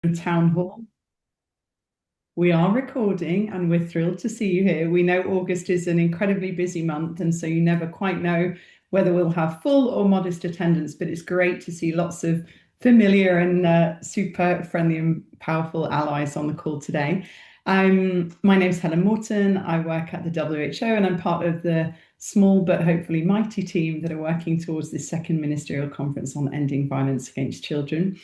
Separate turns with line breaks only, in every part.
Townhall. We are recording and we're thrilled to see you here. We know August is an incredibly busy month, and so you never quite know whether we'll have full or modest attendance, but it's great to see lots of familiar and super friendly and powerful allies on the call today. My name's Helen Morton. I work at the WHO and I'm part of the small but hopefully mighty team that are working towards this second ministerial conference on ending violence against children.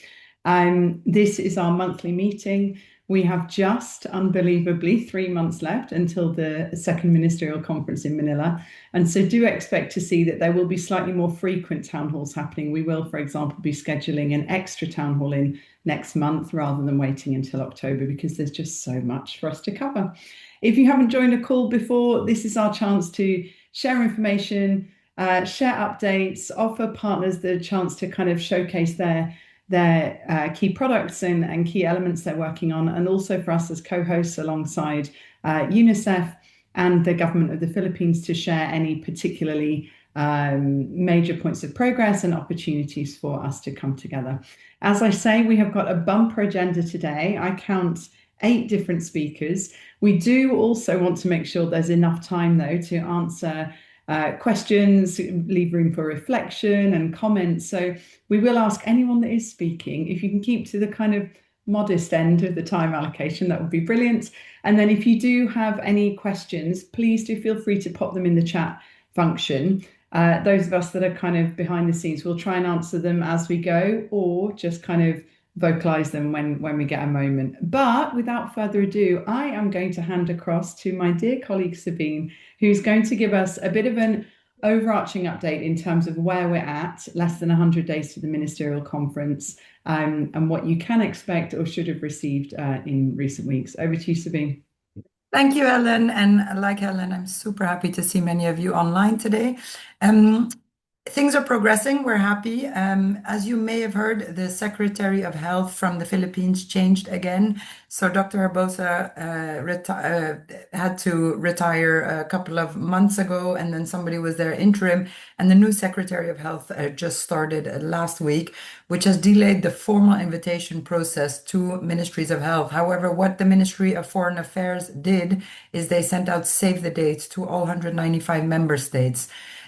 This is our monthly meeting. We have just unbelievably 3 months left until the second ministerial conference in Manila. And so do expect to see that there will be slightly more frequent town halls happening. We will, for example, be scheduling an extra town hall in next month rather than waiting until October because there's just so much for us to cover. If you haven't joined a call before, this is our chance to share information, share updates, offer partners the chance to kind of showcase their key products and key elements they're working on, and also for us as co-hosts alongside UNICEF and the government of the Philippines to share any particularly major points of progress and opportunities for us to come together. As I say, we have got a bumper agenda today. I count 8 different speakers. We do also want to make sure there's enough time, though, to answer questions, leave room for reflection and comments. So we will ask anyone that is speaking, if you can keep to the kind of modest end of the time allocation, that would be brilliant. And then if you do have any questions, please do feel free to pop them in the chat function. Those of us that are kind of behind the scenes will try and answer them as we go, or just kind of vocalize them when we get a moment. But without further ado, I am going to hand across to my dear colleague Sabine, who's going to give us a bit of an overarching update in terms of where we're at, less than 100 days to the ministerial conference, and what you can expect or should have received in recent weeks. Over to you, Sabine.
Thank you, Ellen. And like Ellen, I'm super happy to see many of you online today. Things are progressing. We're happy. As you may have heard, the Secretary of Health from the Philippines changed again. So Dr. Barbosa had to retire a couple of months ago, and then somebody was there interim. And the new Secretary of Health just started last week, which has delayed the formal invitation process to ministries of health. However, what the Ministry of Foreign Affairs did is they sent out save the dates to all 195 member states.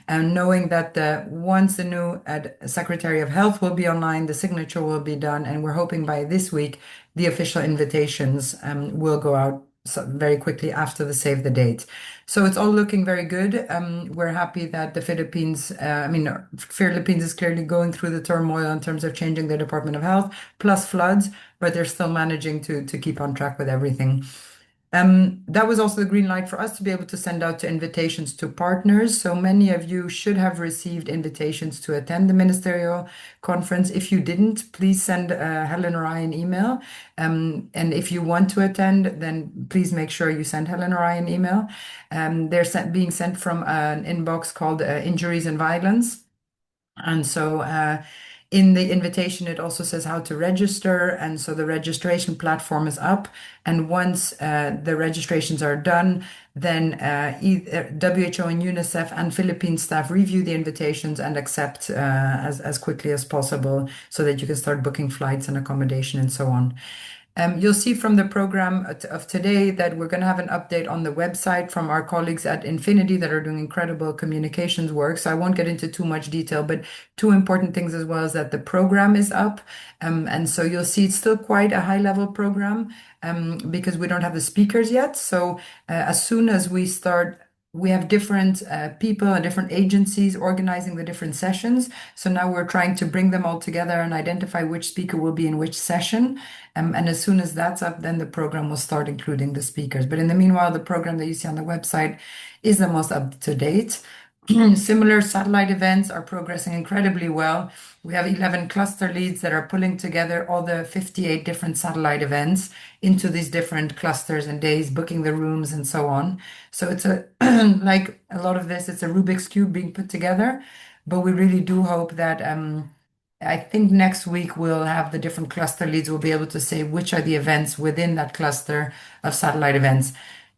And knowing that once the new Secretary of Health will be online, the signature will be done, and we're hoping by this week the official invitations will go out very quickly after the save the date. So it's all looking very good. We're happy that the Philippines, Philippines is clearly going through the turmoil in terms of changing the Department of Health, plus floods, but they're still managing to keep on track with everything. That was also the green light for us to be able to send out invitations to partners. So many of you should have received invitations to attend the ministerial conference. If you didn't, please send Helen or I an email. And if you want to attend, then please make sure you send Helen or I an email. They're being sent from an inbox called Injuries and Violence. And so in the invitation, it also says how to register. And so the registration platform is up. And once the registrations are done, then WHO and UNICEF and Philippine staff review the invitations and accept as quickly as possible so that you can start booking flights and accommodation and so on. You'll see from the program of today that we're going to have an update on the website from our colleagues at Infinity that are doing incredible communications work. So I won't get into too much detail, but 2 important things as well is that the program is up. And so you'll see it's still quite a high level program because we don't have the speakers yet. So as soon as we start, we have different people and different agencies organizing the different sessions. So now we're trying to bring them all together and identify which speaker will be in which session. And as soon as that's up, then the program will start including the speakers. But in the meanwhile, the program that you see on the website is the most up to date. Similar satellite events are progressing incredibly well. We have 11 cluster leads that are pulling together all the 58 different satellite events into these different clusters and days, booking the rooms and so on. So it's like a lot of this, it's a Rubik's Cube being put together, but we really do hope that I think next week we'll have the different cluster leads. We'll be able to say which are the events within that cluster of satellite events.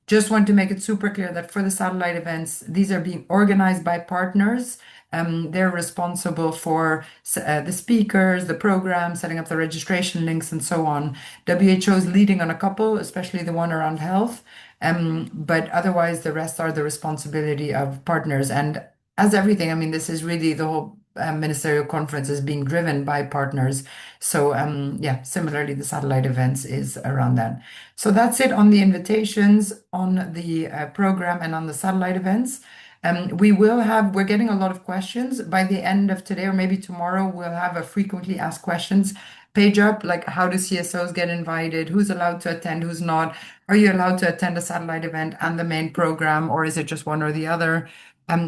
Just want to make it super clear that for the satellite events, these are being organized by partners. They're responsible for the speakers, the program, setting up the registration links, and so on. WHO is leading on a couple, especially the one around health. But otherwise, the rest are the responsibility of partners. And as everything, I mean, this is really the whole ministerial conference is being driven by partners. So, yeah, similarly, the satellite events is around that. So that's it on the invitations, on the program, and on the satellite events. We're getting a lot of questions. By the end of today or maybe tomorrow, we'll have a frequently asked questions page up, like how do CSOs get invited? Who's allowed to attend? Who's not? Are you allowed to attend a satellite event and the main program, or is it just one or the other?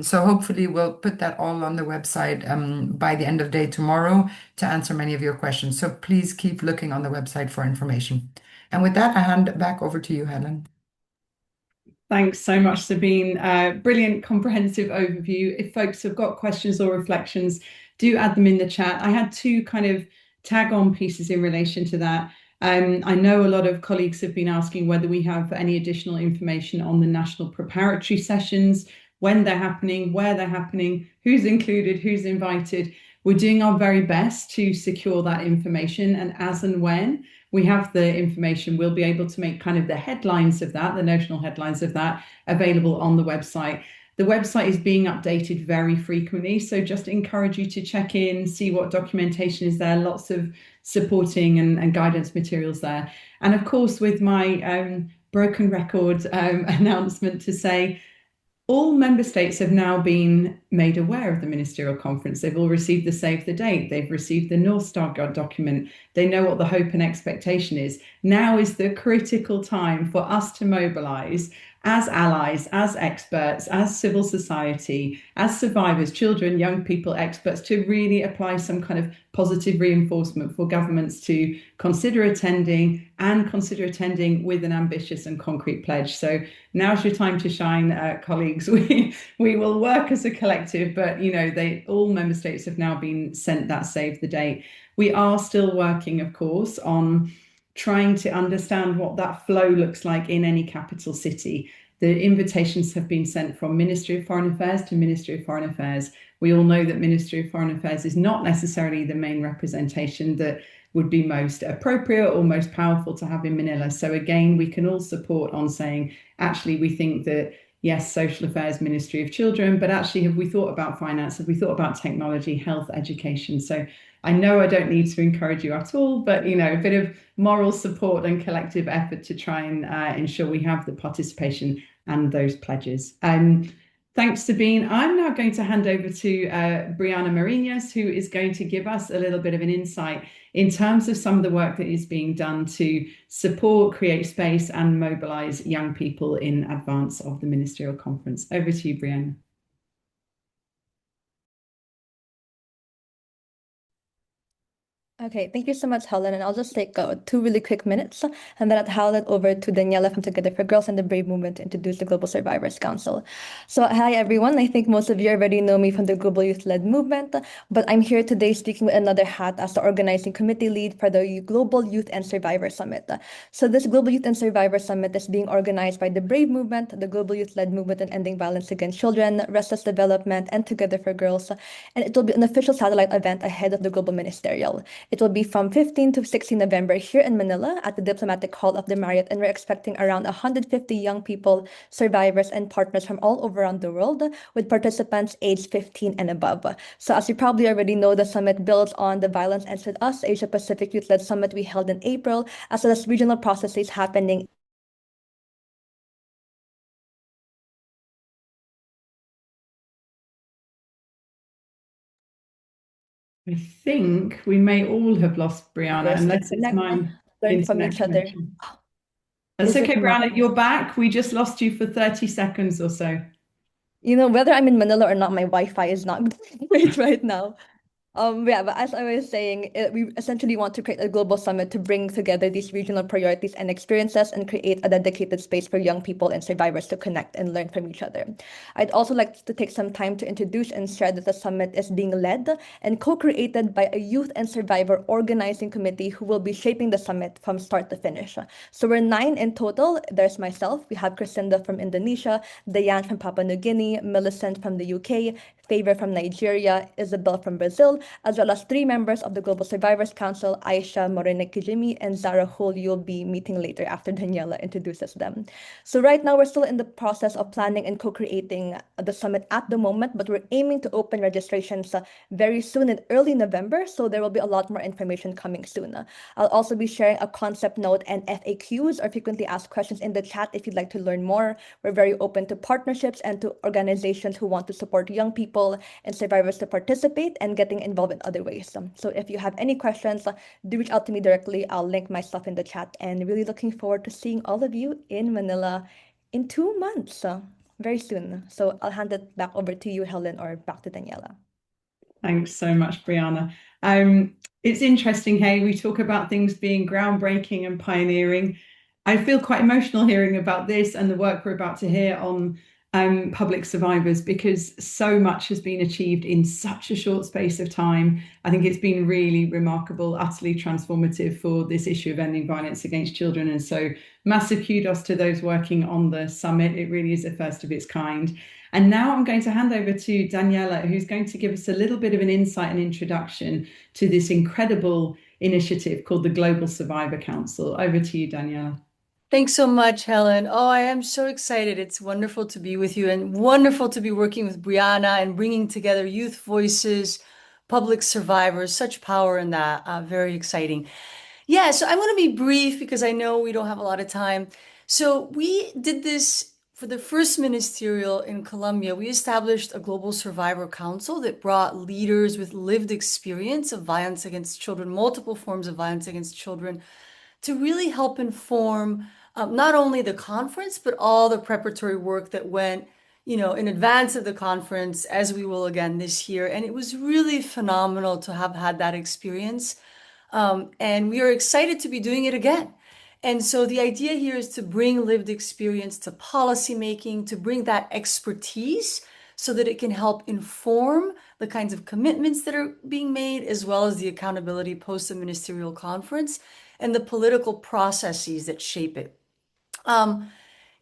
So hopefully we'll put that all on the website by the end of day tomorrow to answer many of your questions. So please keep looking on the website for information. And with that, I hand it back over to you, Helen.
Thanks so much, Sabine. Brilliant, comprehensive overview. If folks have got questions or reflections, do add them in the chat. I had two kind of tag on pieces in relation to that. I know a lot of colleagues have been asking whether we have any additional information on the national preparatory sessions, when they're happening, where they're happening, who's included, who's invited. We're doing our very best to secure that information, and as and when we have the information, we'll be able to make kind of the headlines of that, the notional headlines of that, available on the website. The website is being updated very frequently, so just encourage you to check in, see what documentation is there, lots of supporting and guidance materials there. And of course, with my broken record announcement to say, all member states have now been made aware of the ministerial conference. They've all received the save the date. They've received the North Star document. They know what the hope and expectation is. Now is the critical time for us to mobilize as allies, as experts, as civil society, as survivors, children, young people, experts, to really apply some kind of positive reinforcement for governments to consider attending and consider attending with an ambitious and concrete pledge. So now's your time to shine, colleagues. We will work as a collective, but all member states have now been sent that save the date. We are still working, of course, on trying to understand what that flow looks like in any capital city. The invitations have been sent from Ministry of Foreign Affairs to Ministry of Foreign Affairs. We all know that Ministry of Foreign Affairs is not necessarily the main representation that would be most appropriate or most powerful to have in Manila. So again, we can all support on saying, actually, we think that yes, social affairs, Ministry of Children, but actually, have we thought about finance? Have we thought about technology, health, education? So I know I don't need to encourage you at all, but a bit of moral support and collective effort to try and ensure we have the participation and those pledges. Thanks, Sabine. I'm now going to hand over to Brianna Marinas, who is going to give us a little bit of an insight in terms of some of the work that is being done to support, create space, and mobilize young people in advance of the ministerial conference. Over to you, Brianna.
Okay, thank you so much, Helen. And I'll just take 2 really quick minutes and then I'll hand it over to Daniela from Together for Girls and the Brave Movement to introduce the Global Survivors Council. So, hi, everyone. I think most of you already know me from the Global Youth-led movement, but I'm here today speaking with another hat as the organizing committee lead for the Global Youth and Survivor Summit. So, this Global Youth and Survivor Summit is being organized by the Brave Movement, the Global Youth-led movement in ending violence against children, restless development, and Together for Girls. And it will be an official satellite event ahead of the Global Ministerial. It will be from 15 to 16 November here in Manila at the Diplomatic Hall of the Marriott, and we're expecting around 150 young people, survivors, and partners from all over around the world, with participants aged 15 and above. So as you probably already know, the summit builds on the Violence Ends With Us Asia Pacific Youth-led Summit we held in April, as well as regional processes happening
I think we may all have lost Brianna,
to
unless it's
connect,
my
learn from
internet
each other.
connection. That's
Is
okay,
it not?
Brianna, you're back. We just lost you for 30 seconds or so.
Whether I'm in Manila or not, my Wi-Fi is not great right now. Yeah, but as I was saying, we essentially want to create a global summit to bring together these regional priorities and experiences and create a dedicated space for young people and survivors to connect and learn from each other. I'd also like to take some time to introduce and share that the summit is being led and co-created by a youth and survivor organizing committee who will be shaping the summit from start to finish. So we're 9 in total. There's myself, we have Crescinda from Indonesia, Diane from Papua New Guinea, Millicent from the UK, Favor from Nigeria, Isabel from Brazil, as well as 3 members of the Global Survivors Council, Aisha, Morena Kijimi, and Zara, who you'll be meeting later after Daniela introduces them. So right now, we're still in the process of planning and co-creating the summit at the moment, but we're aiming to open registrations very soon in early November, so there will be a lot more information coming soon. I'll also be sharing a concept note and FAQs, or frequently asked questions, in the chat if you'd like to learn more. We're very open to partnerships and to organizations who want to support young people and survivors to participate and getting involved in other ways. So if you have any questions, do reach out to me directly. I'll link my stuff in the chat, and really looking forward to seeing all of you in Manila in 2 months, very soon. So I'll hand it back over to you, Helen, or back to Daniela.
Thanks so much, Brianna. It's interesting, hey, we talk about things being groundbreaking and pioneering. I feel quite emotional hearing about this and the work we're about to hear on public survivors, because so much has been achieved in such a short space of time. I think it's been really remarkable, utterly transformative for this issue of ending violence against children. And so massive kudos to those working on the summit. It really is the first of its kind. And now I'm going to hand over to Daniela, who's going to give us a little bit of an insight and introduction to this incredible initiative called the Global Survivor Council. Over to you, Daniela.
Thanks so much, Helen. Oh, I am so excited. It's wonderful to be with you and wonderful to be working with Brianna and bringing together youth voices, public survivors, such power in that. Very exciting. Yeah, so I'm going to be brief because I know we don't have a lot of time. So we did this for the first ministerial in Colombia. We established a global survivor council that brought leaders with lived experience of violence against children, multiple forms of violence against children, to really help inform not only the conference, but all the preparatory work that went, in advance of the conference, as we will again this year. And it was really phenomenal to have had that experience. And we are excited to be doing it again. And so the idea here is to bring lived experience to policymaking, to bring that expertise so that it can help inform the kinds of commitments that are being made, as well as the accountability post the ministerial conference and the political processes that shape it.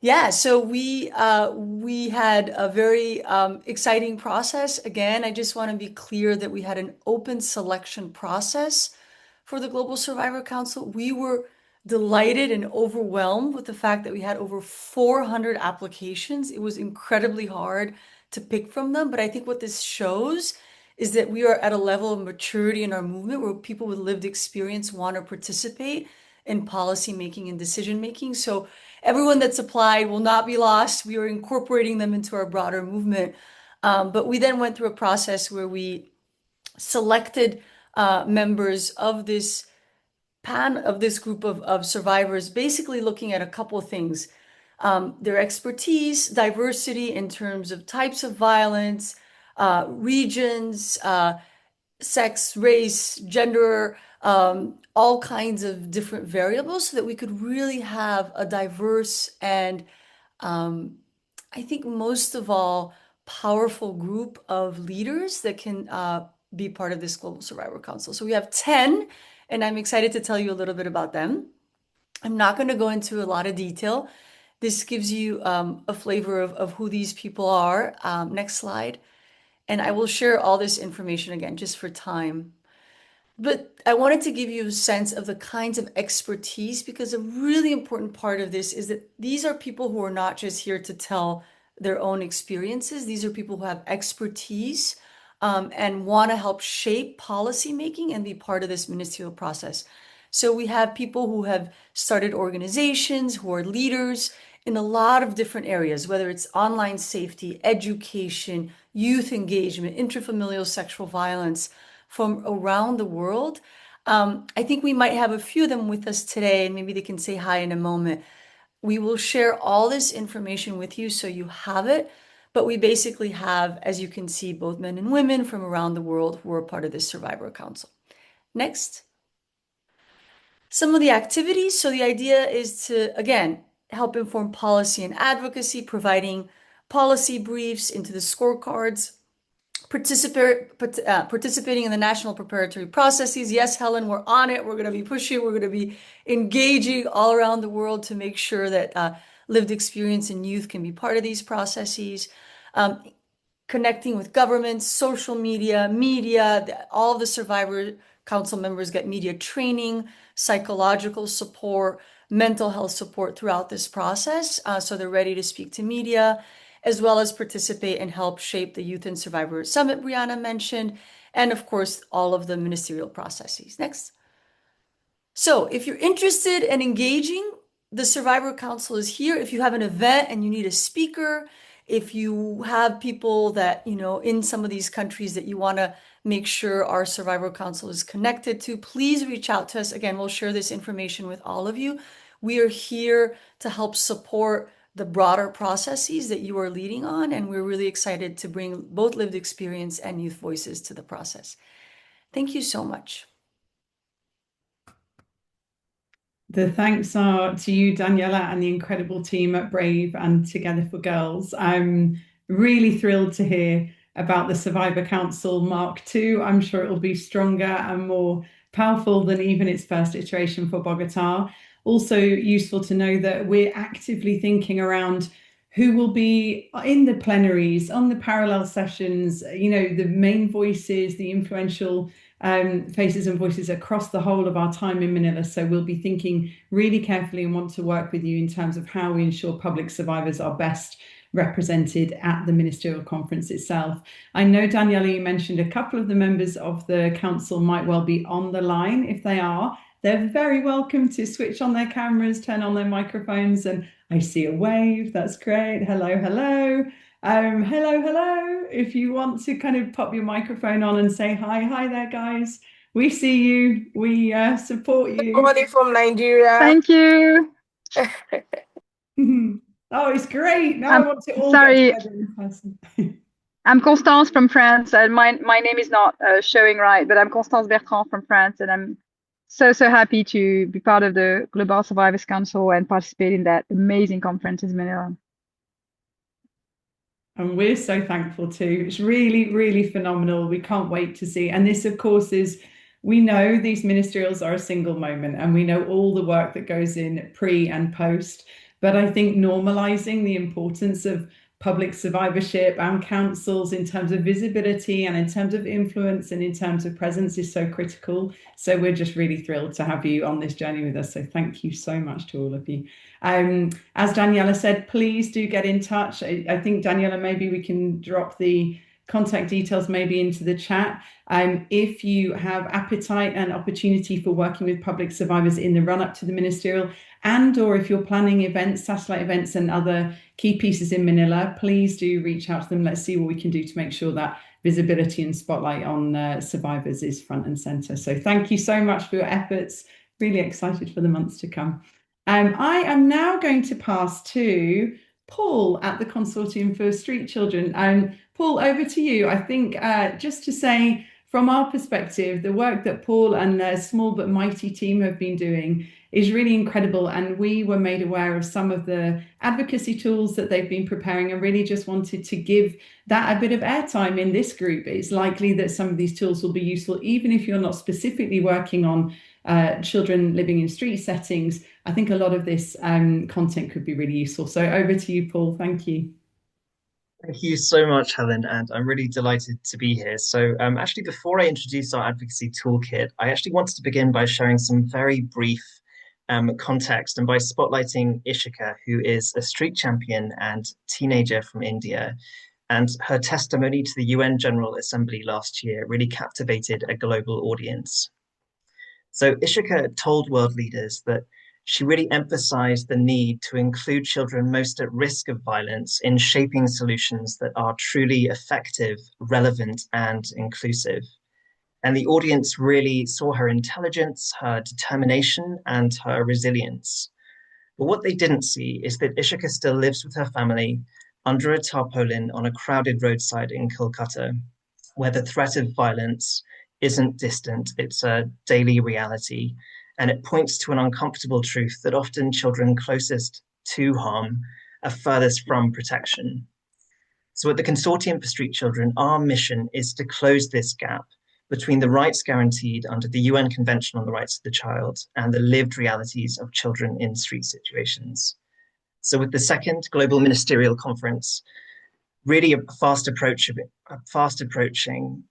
Yeah, so we had a very exciting process. Again, I just want to be clear that we had an open selection process for the Global Survivor Council. We were delighted and overwhelmed with the fact that we had over 400 applications. It was incredibly hard to pick from them, but I think what this shows is that we are at a level of maturity in our movement where people with lived experience want to participate in policy making and decision making. So everyone that's applied will not be lost. We are incorporating them into our broader movement. But we then went through a process where we selected members of this group of survivors, basically looking at a couple of things. Their expertise, diversity in terms of types of violence, regions, sex, race, gender, all kinds of different variables, so that we could really have a diverse and I think most of all, powerful group of leaders that can be part of this Global Survivor Council. So we have 10, and I'm excited to tell you a little bit about them. I'm not going to go into a lot of detail. This gives you a flavor of who these people are. Next slide. And I will share all this information again, just for time. But I wanted to give you a sense of the kinds of expertise, because a really important part of this is that these are people who are not just here to tell their own experiences. These are people who have expertise and want to help shape policy making and be part of this ministerial process. So we have people who have started organizations, who are leaders in a lot of different areas, whether it's online safety, education, youth engagement, intrafamilial sexual violence, from around the world. I think we might have a few of them with us today, and maybe they can say hi in a moment. We will share all this information with you so you have it. But we basically have, as you can see, both men and women from around the world who are part of this Survivor Council. Next. Some of the activities. So the idea is to, again, help inform policy and advocacy, providing policy briefs into the scorecards, participating in the national preparatory processes. Yes, Helen, we're on it. We're going to be pushing. We're going to be engaging all around the world to make sure that lived experience and youth can be part of these processes. Connecting with governments, social media, all of the Survivor Council members get media training, psychological support, mental health support throughout this process. So they're ready to speak to media, as well as participate and help shape the Youth and Survivor Summit Brianna mentioned, and of course, all of the ministerial processes. Next. So if you're interested in engaging, the Survivor Council is here. If you have an event and you need a speaker, if you have people that, in some of these countries that you want to make sure our Survivor Council is connected to, please reach out to us. Again, we'll share this information with all of you. We are here to help support the broader processes that you are leading on, and we're really excited to bring both lived experience and youth voices to the process. Thank you so much.
The thanks are to you, Daniela, and the incredible team at Brave and Together for Girls. I'm really thrilled to hear about the Survivor Council Mark II. I'm sure it will be stronger and more powerful than even its first iteration for Bogota. Also useful to know that we're actively thinking around who will be in the plenaries, on the parallel sessions, the main voices, the influential faces and voices across the whole of our time in Manila. So we'll be thinking really carefully and want to work with you in terms of how we ensure public survivors are best represented at the ministerial conference itself. I know, Daniela, you mentioned a couple of the members of the council might well be on the line. If they are, they're very welcome to switch on their cameras, turn on their microphones, and I see a wave. That's great. Hello, hello. Hello. If you want to kind of pop your microphone on and say hi there, guys. We see you. We support you.
Everybody from Nigeria.
Thank you.
Oh, it's great. Now I want to all
sorry.
get together in person.
I'm Constance from France. My name is not showing right, but I'm Constance Bertrand from France, and I'm so happy to be part of the Global Survivors Council and participate in that amazing conference in Manila.
And we're so thankful too. It's really, really phenomenal. We can't wait to see. And this, of course, we know these ministerials are a single moment, and we know all the work that goes in pre and post. But I think normalizing the importance of public survivorship and councils in terms of visibility and in terms of influence and in terms of presence is so critical. So we're just really thrilled to have you on this journey with us. So thank you so much to all of you. As Daniela said, please do get in touch. I think, Daniela, maybe we can drop the contact details maybe into the chat. If you have appetite and opportunity for working with public survivors in the run-up to the ministerial, or if you're planning events, satellite events and other key pieces in Manila, please do reach out to them. Let's see what we can do to make sure that visibility and spotlight on survivors is front and center. So thank you so much for your efforts. Really excited for the months to come. I am now going to pass to Paul at the Consortium for Street Children. Paul, over to you. I think just to say, from our perspective, the work that Paul and their small but mighty team have been doing is really incredible. And we were made aware of some of the advocacy tools that they've been preparing and really just wanted to give that a bit of airtime in this group. It's likely that some of these tools will be useful, even if you're not specifically working on children living in street settings. I think a lot of this content could be really useful. So over to you, Paul. Thank you.
Thank you so much, Helen, and I'm really delighted to be here. So actually, before I introduce our advocacy toolkit, I actually wanted to begin by sharing some very brief context and by spotlighting Ishika, who is a street champion and teenager from India. And her testimony to the UN General Assembly last year really captivated a global audience. So Ishika told world leaders that she really emphasized the need to include children most at risk of violence in shaping solutions that are truly effective, relevant, and inclusive. And the audience really saw her intelligence, her determination, and her resilience. But what they didn't see is that Ishika still lives with her family, under a tarpaulin on a crowded roadside in Kolkata, where the threat of violence isn't distant, it's a daily reality. And it points to an uncomfortable truth that often children closest to harm are furthest from protection. So at the Consortium for Street Children, our mission is to close this gap between the rights guaranteed under the UN Convention on the Rights of the Child and the lived realities of children in street situations. So with the second Global Ministerial Conference, really fast approaching,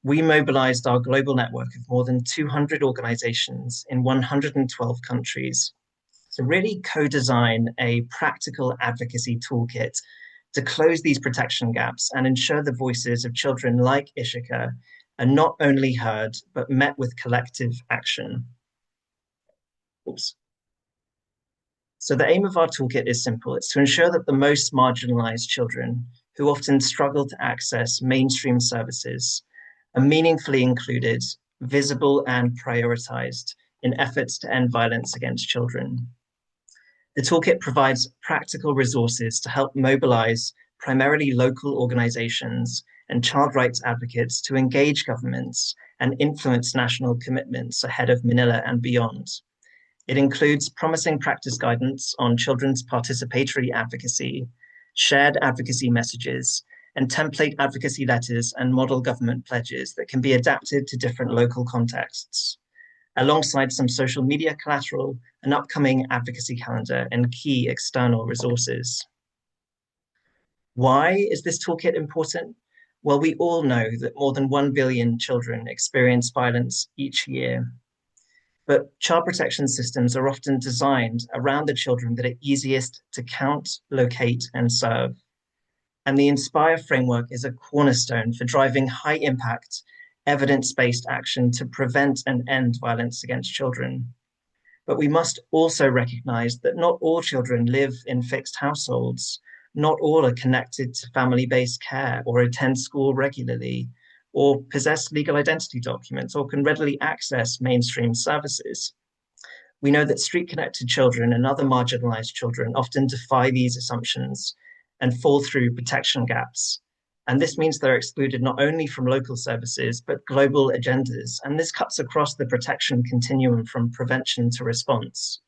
we mobilized our global network of more than 200 organizations in 112 countries to really co-design a practical advocacy toolkit to close these protection gaps and ensure the voices of children like Ishika are not only heard, but met with collective action. Oops. So the aim of our toolkit is simple. It's to ensure that the most marginalized children who often struggle to access mainstream services are meaningfully included, visible, and prioritized in efforts to end violence against children. The toolkit provides practical resources to help mobilize primarily local organizations and child rights advocates to engage governments and influence national commitments ahead of Manila and beyond. It includes promising practice guidance on children's participatory advocacy, shared advocacy messages, and template advocacy letters and model government pledges that can be adapted to different local contexts, alongside some social media collateral, an upcoming advocacy calendar, and key external resources. Why is this toolkit important? Well, we all know that more than 1 billion children experience violence each year. But child protection systems are often designed around the children that are easiest to count, locate, and serve. And the Inspire framework is a cornerstone for driving high impact, evidence-based action to prevent and end violence against children. But we must also recognize that not all children live in fixed households. Not all are connected to family-based care or attend school regularly, or possess legal identity documents, or can readily access mainstream services. We know that street-connected children and other marginalized children often defy these assumptions and fall through protection gaps. And this means they're excluded not only from local services, but global agendas. And this cuts across the protection continuum from prevention to response.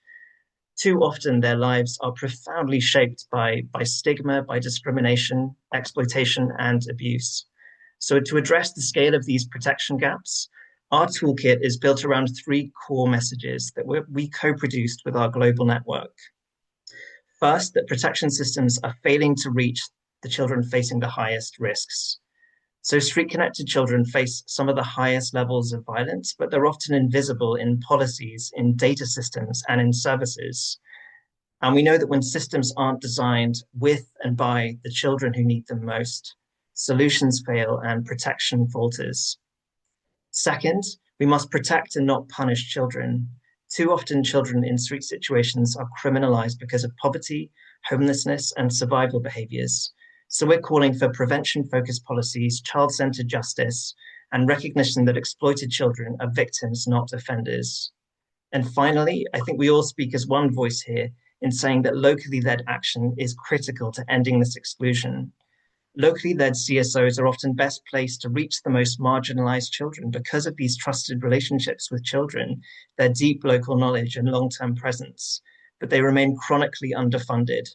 Too often, their lives are profoundly shaped by stigma, by discrimination, exploitation, and abuse. So to address the scale of these protection gaps, our toolkit is built around 3 core messages that we co-produced with our global network. First, that protection systems are failing to reach the children facing the highest risks. So street-connected children face some of the highest levels of violence, but they're often invisible in policies, in data systems, and in services. And we know that when systems aren't designed with and by the children who need them most, solutions fail and protection falters. Second, we must protect and not punish children. Too often, children in street situations are criminalized because of poverty, homelessness, and survival behaviors. So we're calling for prevention-focused policies, child-centered justice, and recognition that exploited children are victims, not offenders. And finally, I think we all speak as one voice here in saying that locally led action is critical to ending this exclusion. Locally led CSOs are often best placed to reach the most marginalized children because of these trusted relationships with children, their deep local knowledge and long-term presence, but they remain chronically underfunded.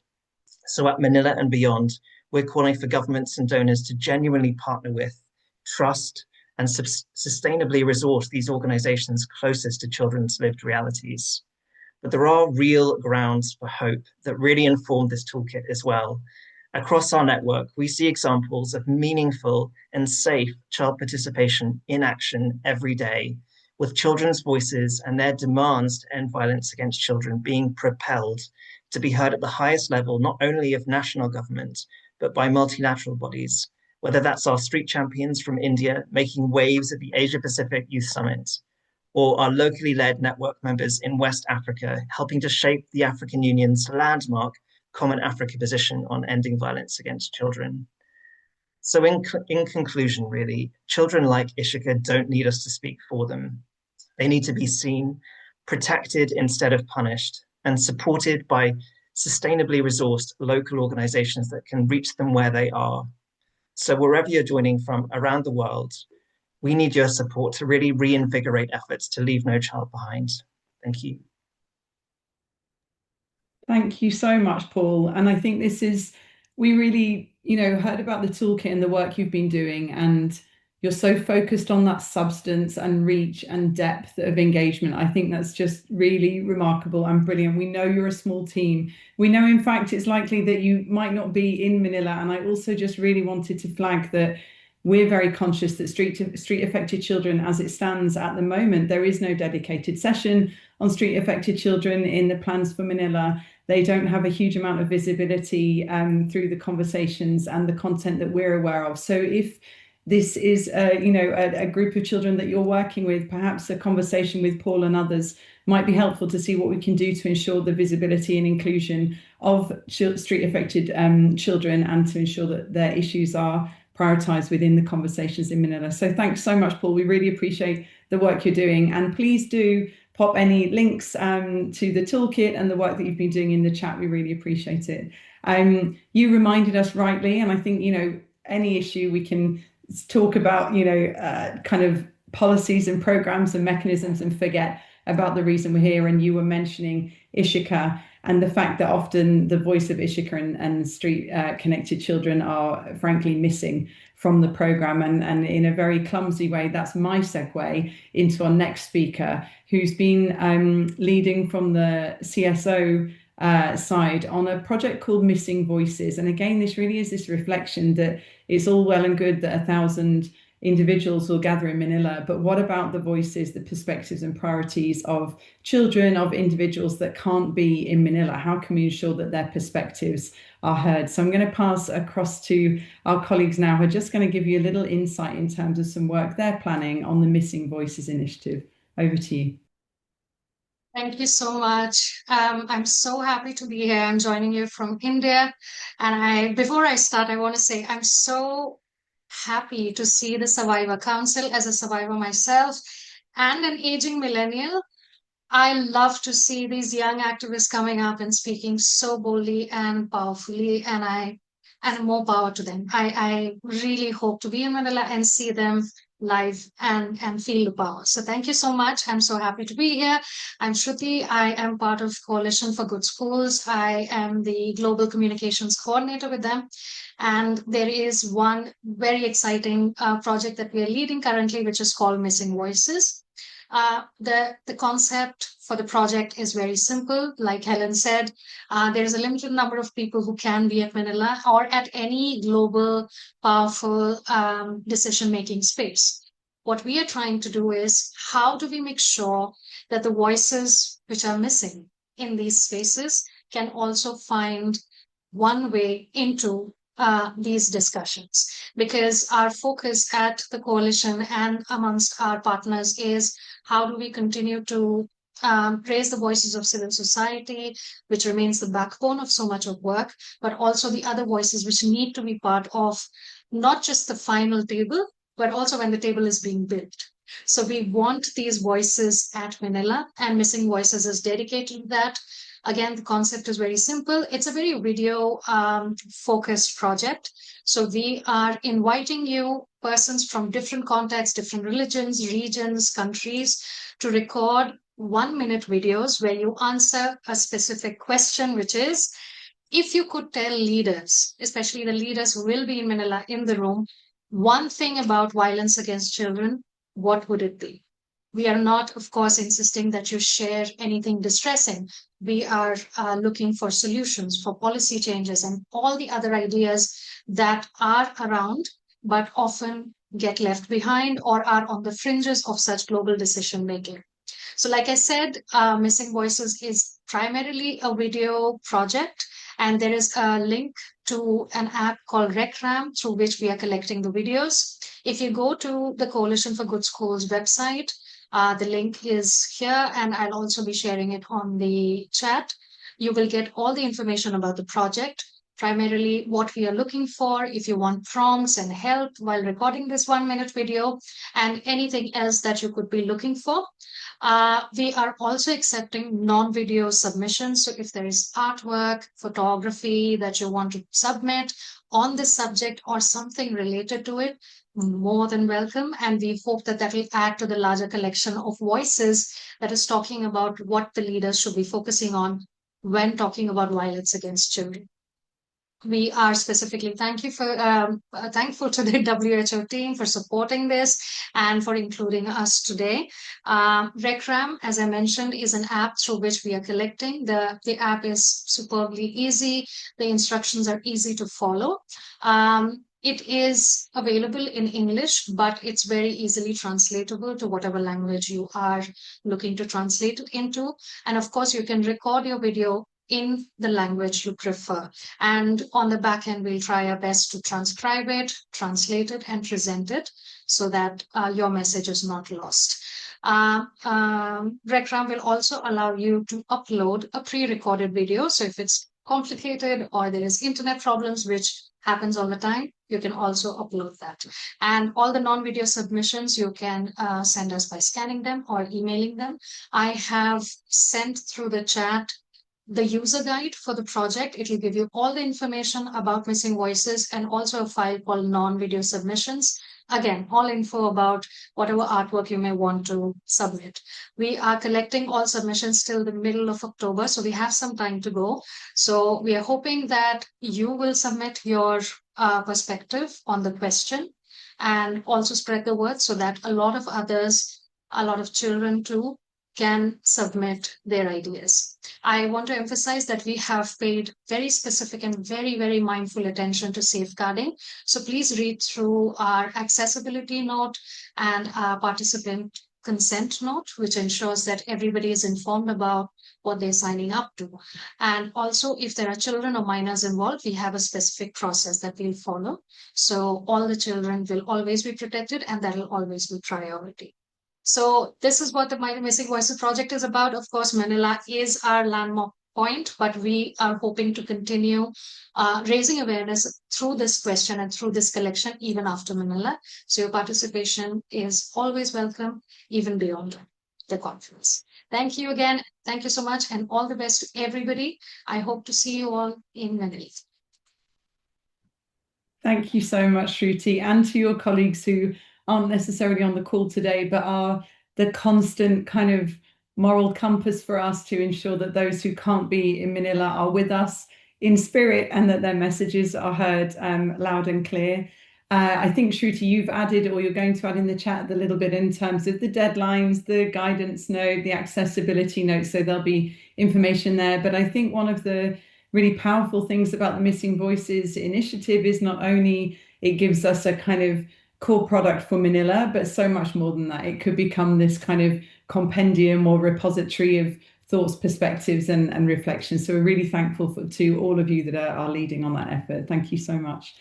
So at Manila and beyond, we're calling for governments and donors to genuinely partner with, trust, and sustainably resource these organizations closest to children's lived realities. But there are real grounds for hope that really inform this toolkit as well. Across our network, we see examples of meaningful and safe child participation in action every day, with children's voices and their demands to end violence against children being propelled to be heard at the highest level, not only of national government, but by multilateral bodies, whether that's our street champions from India making waves at the Asia Pacific Youth Summit, or our locally led network members in West Africa, helping to shape the African Union's landmark Common Africa position on ending violence against children. So in conclusion, really, children like Ishika don't need us to speak for them. They need to be seen, protected instead of punished, and supported by sustainably resourced local organizations that can reach them where they are. So wherever you're joining from around the world, we need your support to really reinvigorate efforts to leave no child behind. Thank you.
Thank you so much, Paul. And I think we really, heard about the toolkit and the work you've been doing, and you're so focused on that substance and reach and depth of engagement. I think that's just really remarkable and brilliant. We know you're a small team. We know, in fact, it's likely that you might not be in Manila. And I also just really wanted to flag that we're very conscious that street affected children, as it stands at the moment, there is no dedicated session on street affected children in the plans for Manila. They don't have a huge amount of visibility through the conversations and the content that we're aware of. So if this is a group of children that you're working with, perhaps a conversation with Paul and others might be helpful to see what we can do to ensure the visibility and inclusion of street affected children, and to ensure that their issues are prioritised within the conversations in Manila. So thanks so much, Paul. We really appreciate the work you're doing, and please do pop any links to the toolkit and the work that you've been doing in the chat. We really appreciate it. You reminded us rightly, and I think, any issue we can talk about, kind of policies and programs and mechanisms and forget about the reason we're here. And you were mentioning Ishika and the fact that often the voice of Ishika and street connected children are frankly missing from the program. And in a very clumsy way, that's my segue into our next speaker, who's been leading from the CSO side on a project called Missing Voices. And again, this really is this reflection that it's all well and good that 1,000 individuals will gather in Manila, but what about the voices, the perspectives and priorities of children, of individuals that can't be in Manila? How can we ensure that their perspectives are heard? So I'm going to pass across to our colleagues now who are just going to give you a little insight in terms of some work they're planning on the Missing Voices initiative. Over to you.
Thank you so much. I'm so happy to be here. I'm joining you from India. And before I start, I want to say I'm so happy to see the Survivor Council. As a survivor myself and an aging millennial, I love to see these young activists coming up and speaking so boldly and powerfully, and more power to them. I really hope to be in Manila and see them live and feel the power. So thank you so much. I'm so happy to be here. I'm Shruti. I am part of Coalition for Good Schools. I am the Global Communications Coordinator with them. And there is one very exciting project that we are leading currently, which is called Missing Voices. The concept for the project is very simple. Like Helen said, there is a limited number of people who can be at Manila or at any global, powerful decision-making space. What we are trying to do is, how do we make sure that the voices which are missing in these spaces can also find one way into these discussions? Because our focus at the coalition and amongst our partners is, how do we continue to raise the voices of civil society, which remains the backbone of so much of work, but also the other voices which need to be part of not just the final table, but also when the table is being built. So we want these voices at Manila, and Missing Voices is dedicated to that. Again, the concept is very simple. It's a very video focused project. So we are inviting you, persons from different contexts, different religions, regions, countries, to record 1-minute videos where you answer a specific question, which is, if you could tell leaders, especially the leaders who will be in Manila in the room, one thing about violence against children, what would it be? We are not, of course, insisting that you share anything distressing. We are looking for solutions, for policy changes, and all the other ideas that are around, but often get left behind or are on the fringes of such global decision making. So like I said, Missing Voices is primarily a video project, and there is a link to an app called RecRam through which we are collecting the videos. If you go to the Coalition for Good Schools website, the link is here, and I'll also be sharing it on the chat. You will get all the information about the project. primarily what we are looking for, if you want prompts and help while recording this 1-minute video, and anything else that you could be looking for. We are also accepting non-video submissions. So if there is artwork, photography that you want to submit on this subject or something related to it, more than welcome. And we hope that that will add to the larger collection of voices that is talking about what the leaders should be focusing on when talking about violence against children. We are specifically thankful to the WHO team for supporting this and for including us today. RecRam, as I mentioned, is an app through which we are collecting. The app is superbly easy. The instructions are easy to follow. It is available in English, but it's very easily translatable to whatever language you are looking to translate it into. And of course, you can record your video in the language you prefer. And on the back end, we'll try our best to transcribe it, translate it, and present it so that your message is not lost. RecRam will also allow you to upload a pre-recorded video. So if it's complicated or there is internet problems, which happens all the time, you can also upload that. And all the non-video submissions, you can send us by scanning them or emailing them. I have sent through the chat the user guide for the project. It will give you all the information about missing voices and also a file called non-video submissions. Again, all info about whatever artwork you may want to submit. We are collecting all submissions till the middle of October, so we have some time to go. So we are hoping that you will submit your perspective on the question and also spread the word so that a lot of others, a lot of children too, can submit their ideas. I want to emphasize that we have paid very specific and very, very mindful attention to safeguarding. So please read through our accessibility note and our participant consent note, which ensures that everybody is informed about what they're signing up to. And also, if there are children or minors involved, we have a specific process that we'll follow. So all the children will always be protected, and that will always be priority. So this is what the Missing Voices project is about. Of course, Manila is our landmark point, but we are hoping to continue raising awareness through this question and through this collection even after Manila. So your participation is always welcome, even beyond the conference. Thank you again. Thank you so much, and all the best to everybody. I hope to see you all in Manila.
Thank you so much, Shruti, and to your colleagues who aren't necessarily on the call today, but are the constant kind of moral compass for us to ensure that those who can't be in Manila are with us in spirit and that their messages are heard loud and clear. I think, Shruti, you've added, or you're going to add in the chat a little bit in terms of the deadlines, the guidance note, the accessibility note, so there'll be information there. But I think one of the really powerful things about the Missing Voices initiative is not only it gives us a kind of core product for Manila, but so much more than that. It could become this kind of compendium or repository of thoughts, perspectives, and reflections. So we're really thankful to all of you that are leading on that effort. Thank you so much.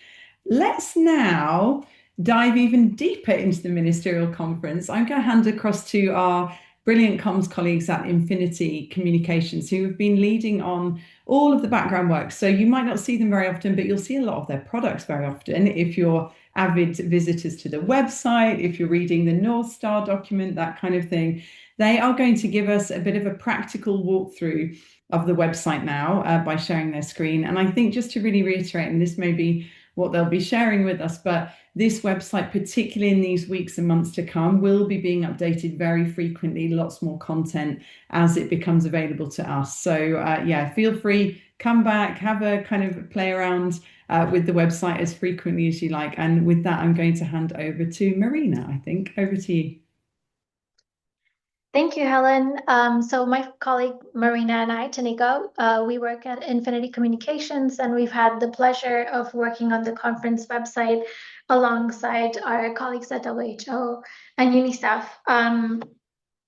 Let's now dive even deeper into the ministerial conference. I'm going to hand across to our brilliant comms colleagues at Infinity Communications who have been leading on all of the background work. So you might not see them very often, but you'll see a lot of their products very often if you're avid visitors to the website, if you're reading the North Star document, that kind of thing. They are going to give us a bit of a practical walkthrough of the website now by sharing their screen. And I think just to really reiterate, and this may be what they'll be sharing with us, but this website, particularly in these weeks and months to come, will be being updated very frequently, lots more content as it becomes available to us. So yeah, feel free, come back, have a kind of play around with the website as frequently as you like. And with that, I'm going to hand over to Marina, I think. Over to you.
Thank you, Helen. So my colleague Marina and I, Tanika, we work at Infinity Communications, and we've had the pleasure of working on the conference website alongside our colleagues at WHO and UNICEF.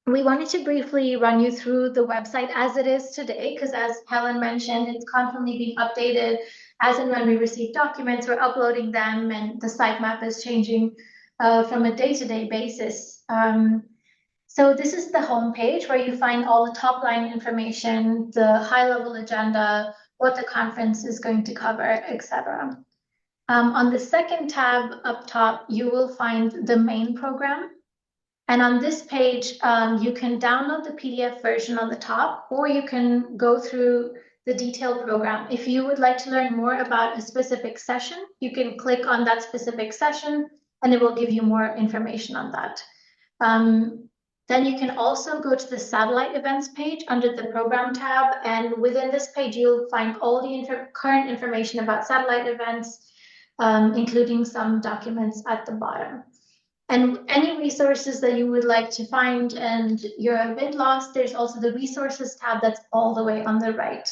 We wanted to briefly run you through the website as it is today, because as Helen mentioned, it's constantly being updated as and when we receive documents, we're uploading them, and the sitemap is changing from a day-to-day basis. So this is the homepage where you find all the top line information, the high-level agenda, what the conference is going to cover, etc. On the second tab up top, you will find the main program. And on this page, you can download the PDF version on the top, or you can go through the detailed program. If you would like to learn more about a specific session, you can click on that specific session, and it will give you more information on that. Then you can also go to the satellite events page under the program tab, and within this page, you'll find all the current information about satellite events, including some documents at the bottom. And any resources that you would like to find and you're a bit lost, there's also the resources tab that's all the way on the right.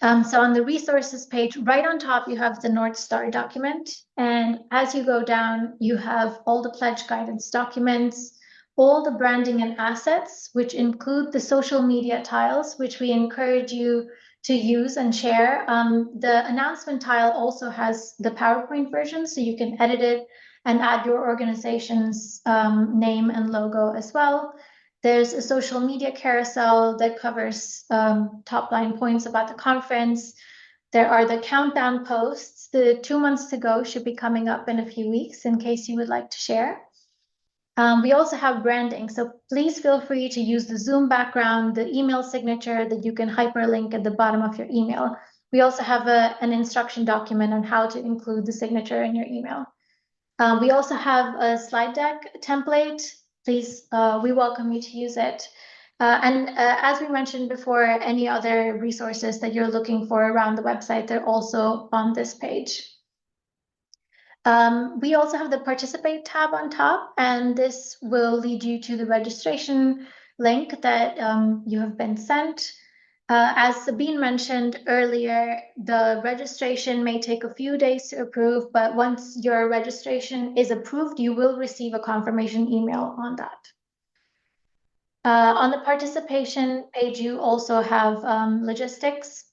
So on the resources page, right on top, you have the North Star document. And as you go down, you have all the pledge guidance documents, all the branding and assets, which include the social media tiles, which we encourage you to use and share. The announcement tile also has the PowerPoint version, so you can edit it and add your organization's name and logo as well. There's a social media carousel that covers top line points about the conference. There are the countdown posts. The 2 months to go should be coming up in a few weeks in case you would like to share. We also have branding, so please feel free to use the Zoom background, the email signature that you can hyperlink at the bottom of your email. We also have an instruction document on how to include the signature in your email. We also have a slide deck template. Please, we welcome you to use it. As we mentioned before, any other resources that you're looking for around the website, they're also on this page. We also have the participate tab on top, and this will lead you to the registration link that you have been sent. As Sabine mentioned earlier, the registration may take a few days to approve, but once your registration is approved, you will receive a confirmation email on that. On the participation page, you also have logistics,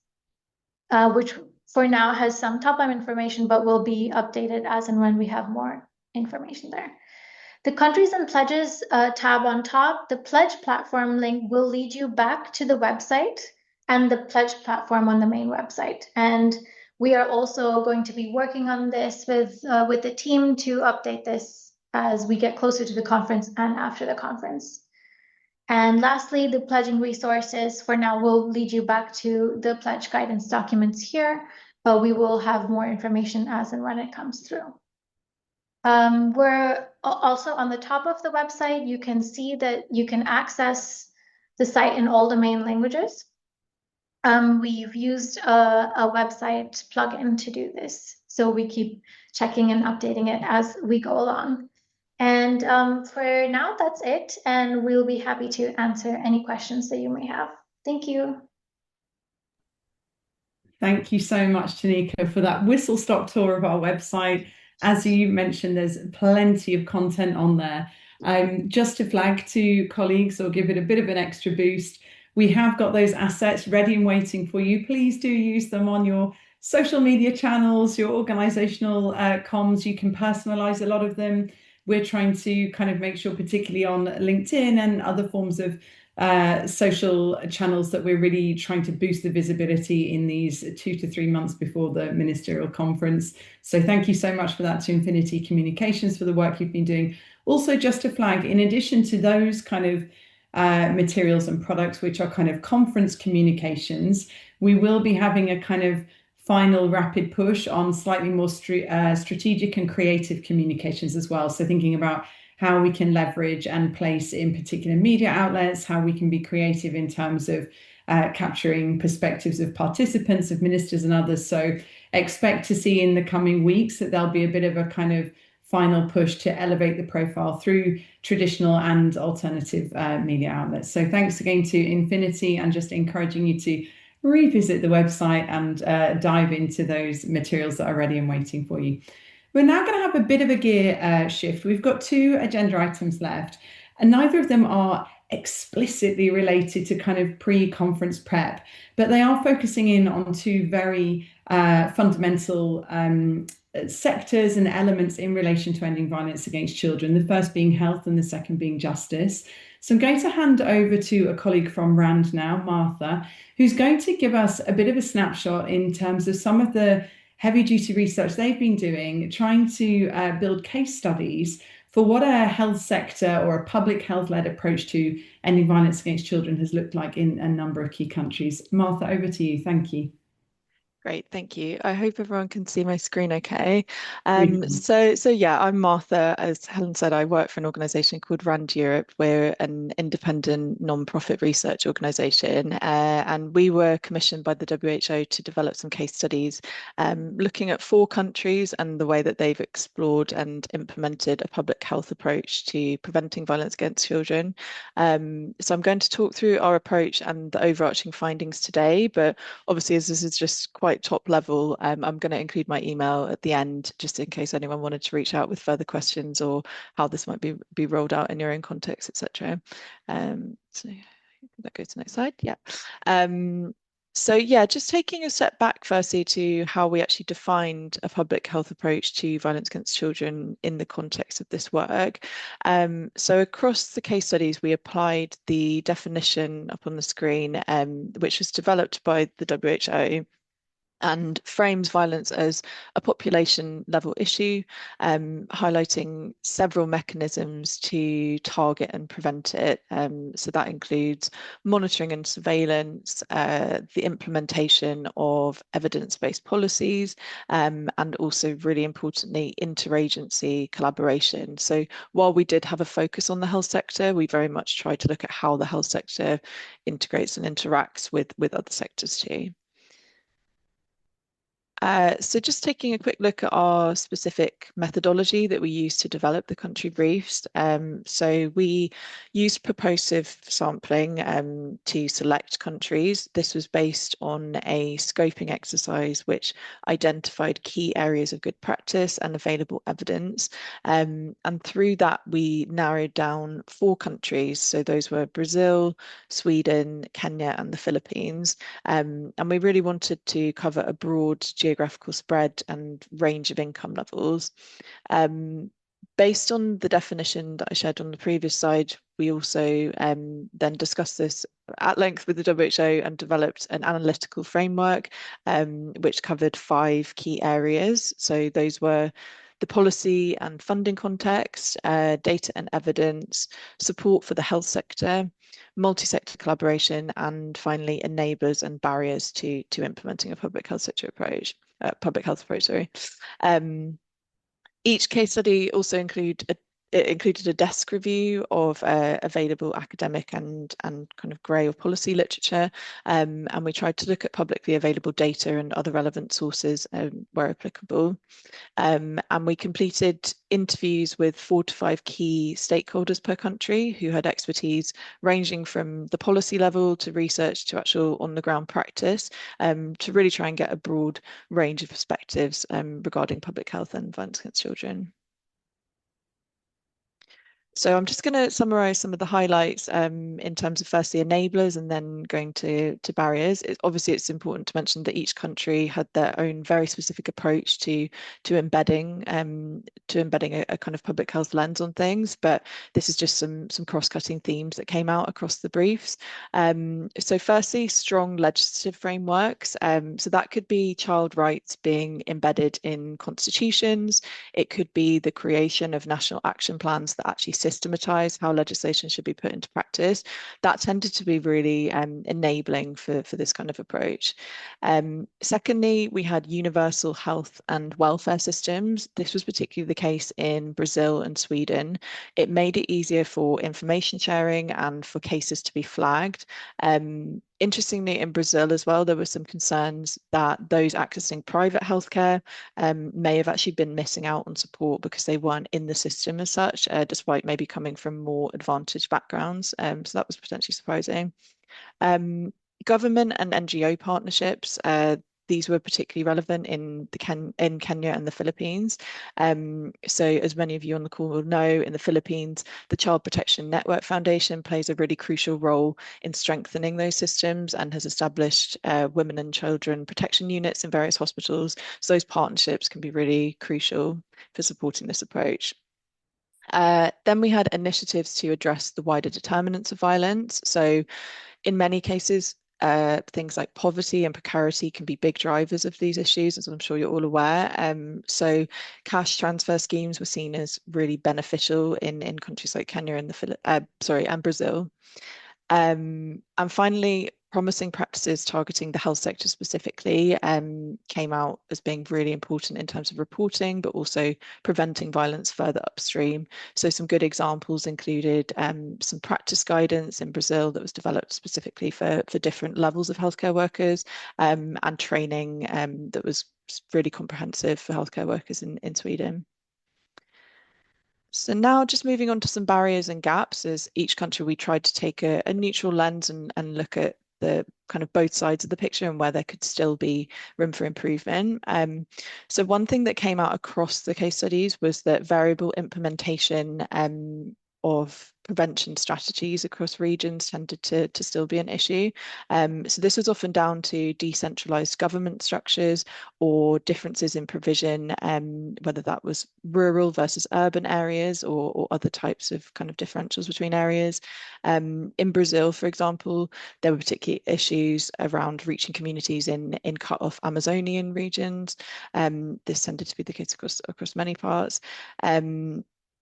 which for now has some top-line information, but will be updated as and when we have more information there. The countries and pledges tab on top, the pledge platform link will lead you back to the website and the pledge platform on the main website. And we are also going to be working on this with the team to update this as we get closer to the conference and after the conference. And lastly, the pledging resources for now will lead you back to the pledge guidance documents here, but we will have more information as and when it comes through. We're also on the top of the website, you can see that you can access the site in all the main languages. We've used a website plugin to do this, so we keep checking and updating it as we go along. And for now, that's it, and we'll be happy to answer any questions that you may have. Thank you.
Thank you so much, Tanika, for that whistle-stop tour of our website. As you mentioned, there's plenty of content on there. Just to flag to colleagues or give it a bit of an extra boost, we have got those assets ready and waiting for you. Please do use them on your social media channels, your organizational comms. You can personalize a lot of them. We're trying to kind of make sure, particularly on LinkedIn and other forms of social channels, that we're really trying to boost the visibility in these 2 to 3 months before the ministerial conference. So thank you so much for that to Infinity Communications for the work you've been doing. Also, just to flag, in addition to those kind of materials and products, which are kind of conference communications, we will be having a kind of final rapid push on slightly more strategic and creative communications as well. So thinking about how we can leverage and place in particular media outlets, how we can be creative in terms of capturing perspectives of participants, of ministers and others. So expect to see in the coming weeks that there'll be a bit of a kind of final push to elevate the profile through traditional and alternative media outlets. So thanks again to Infinity, and just encouraging you to revisit the website and dive into those materials that are ready and waiting for you. We're now going to have a bit of a gear shift. We've got 2 agenda items left, and neither of them are explicitly related to kind of pre-conference prep, but they are focusing in on 2 very fundamental sectors and elements in relation to ending violence against children, the first being health and the second being justice. So I'm going to hand over to a colleague from RAND now, Martha, who's going to give us a bit of a snapshot in terms of some of the heavy duty research they've been doing, trying to build case studies for what a health sector or a public health led approach to ending violence against children has looked like in a number of key countries. Martha, over to you. Thank you.
Great, thank you. I hope everyone can see my screen okay.
We
So yeah, I'm Martha. As Helen said, I work for an organisation called RAND Europe. We're an independent non-profit research organisation, and we were commissioned by the WHO to develop some case studies looking at 4 countries and the way that they've explored and implemented a public health approach to preventing violence against children. So I'm going to talk through our approach and the overarching findings today, but obviously as this is just quite top level, I'm going to include my email at the end just in case anyone wanted to reach out with further questions or how this might be rolled out in your own context, etc. So that goes to the next slide. Yeah. So yeah, just taking a step back firstly to how we actually defined a public health approach to violence against children in the context of this work. So across the case studies, we applied the definition up on the screen, which was developed by the WHO and frames violence as a population level issue, highlighting several mechanisms to target and prevent it. So that includes monitoring and surveillance, the implementation of evidence-based policies, and also really importantly, interagency collaboration. So while we did have a focus on the health sector, we very much tried to look at how the health sector integrates and interacts with other sectors too. So just taking a quick look at our specific methodology that we use to develop the country briefs. So we used purposive sampling to select countries. This was based on a scoping exercise which identified key areas of good practice and available evidence. And through that, we narrowed down 4 countries. So those were Brazil, Sweden, Kenya, and the Philippines. And we really wanted to cover a broad geographical spread and range of income levels. Based on the definition that I shared on the previous slide, we also then discussed this at length with the WHO and developed an analytical framework, which covered 5 key areas. So those were the policy and funding context, data and evidence, support for the health sector, multi-sector collaboration, and finally enablers and barriers to implementing a public health sector approach. Each case study also included a desk review of available academic and kind of grey or policy literature, and we tried to look at publicly available data and other relevant sources where applicable. And we completed interviews with 4 to 5 key stakeholders per country who had expertise ranging from the policy level to research to actual on-the-ground practice, to really try and get a broad range of perspectives regarding public health and violence against children. So I'm just going to summarise some of the highlights in terms of firstly enablers and then going to barriers. Obviously, it's important to mention that each country had their own very specific approach to embedding a kind of public health lens on things. But this is just some cross-cutting themes that came out across the briefs. So firstly, strong legislative frameworks. So that could be child rights being embedded in constitutions. It could be the creation of national action plans that actually systematize how legislation should be put into practice. That tended to be really enabling for this kind of approach. Secondly, we had universal health and welfare systems. This was particularly the case in Brazil and Sweden. It made it easier for information sharing and for cases to be flagged. Interestingly, in Brazil as well, there were some concerns that those accessing private healthcare may have actually been missing out on support because they weren't in the system as such, despite maybe coming from more advantaged backgrounds. So that was potentially surprising. Government and NGO partnerships. these were particularly relevant in Kenya and the Philippines. So as many of you on the call will know, in the Philippines, the Child Protection Network Foundation plays a really crucial role in strengthening those systems and has established women and children protection units in various hospitals. So those partnerships can be really crucial for supporting this approach. Then we had initiatives to address the wider determinants of violence. So in many cases, things like poverty and precarity can be big drivers of these issues, as I'm sure you're all aware. So cash transfer schemes were seen as really beneficial in countries like Kenya and and Brazil. And finally, promising practices targeting the health sector specifically came out as being really important in terms of reporting, but also preventing violence further upstream. So some good examples included some practice guidance in Brazil that was developed specifically for different levels of healthcare workers, and training that was really comprehensive for healthcare workers in Sweden. So now just moving on to some barriers and gaps, as each country we tried to take a neutral lens and look at the kind of both sides of the picture and where there could still be room for improvement. So one thing that came out across the case studies was that variable implementation of prevention strategies across regions tended to still be an issue. So this was often down to decentralized government structures or differences in provision, whether that was rural versus urban areas or other types of kind of differentials between areas. In Brazil, for example, there were particular issues around reaching communities in cut-off Amazonian regions. This tended to be the case across many parts.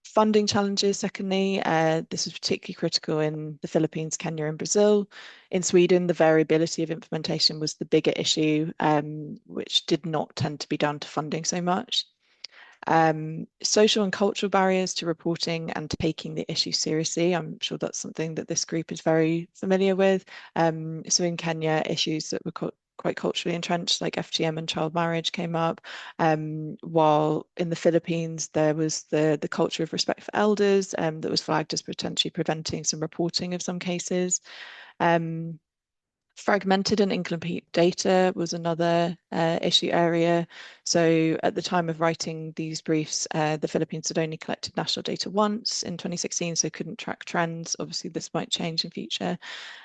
Funding challenges, secondly, this was particularly critical in the Philippines, Kenya, and Brazil. In Sweden, the variability of implementation was the bigger issue, which did not tend to be down to funding so much. Social and cultural barriers to reporting and taking the issue seriously. I'm sure that's something that this group is very familiar with. So in Kenya, issues that were quite culturally entrenched, like FGM and child marriage, came up. While in the Philippines, there was the culture of respect for elders that was flagged as potentially preventing some reporting of some cases. Fragmented and incomplete data was another issue area. So at the time of writing these briefs, the Philippines had only collected national data once in 2016, so couldn't track trends. Obviously, this might change in future.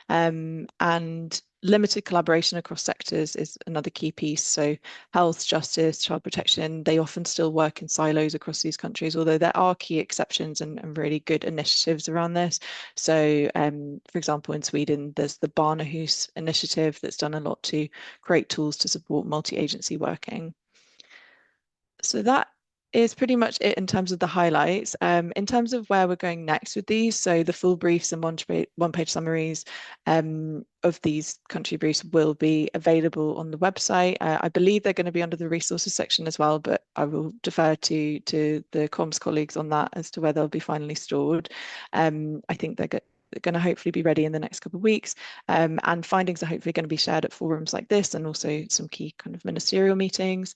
And limited collaboration across sectors is another key piece. So health, justice, child protection, they often still work in silos across these countries, although there are key exceptions and really good initiatives around this. So for example, in Sweden, there's the Barnahus initiative that's done a lot to create tools to support multi-agency working. So that is pretty much it in terms of the highlights. In terms of where we're going next with these, so the full briefs and one-page summaries of these country briefs will be available on the website. I believe they're going to be under the resources section as well, but I will defer to the comms colleagues on that as to where they'll be finally stored. I think they're going to hopefully be ready in the next couple of weeks, and findings are hopefully going to be shared at forums like this and also some key kind of ministerial meetings.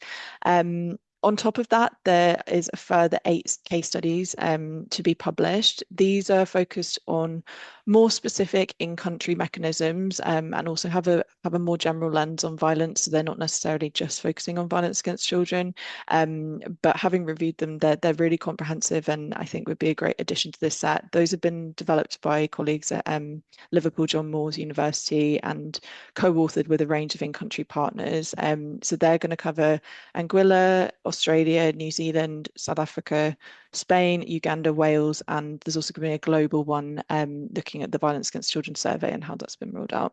On top of that, there is a further 8 case studies to be published. These are focused on more specific in-country mechanisms and also have a more general lens on violence. So they're not necessarily just focusing on violence against children, but having reviewed them, they're really comprehensive and I think would be a great addition to this set. Those have been developed by colleagues at Liverpool John Moores University and co-authored with a range of in-country partners. So they're going to cover Anguilla, Australia, New Zealand, South Africa, Spain, Uganda, Wales, and there's also going to be a global one looking at the Violence Against Children survey and how that's been rolled out.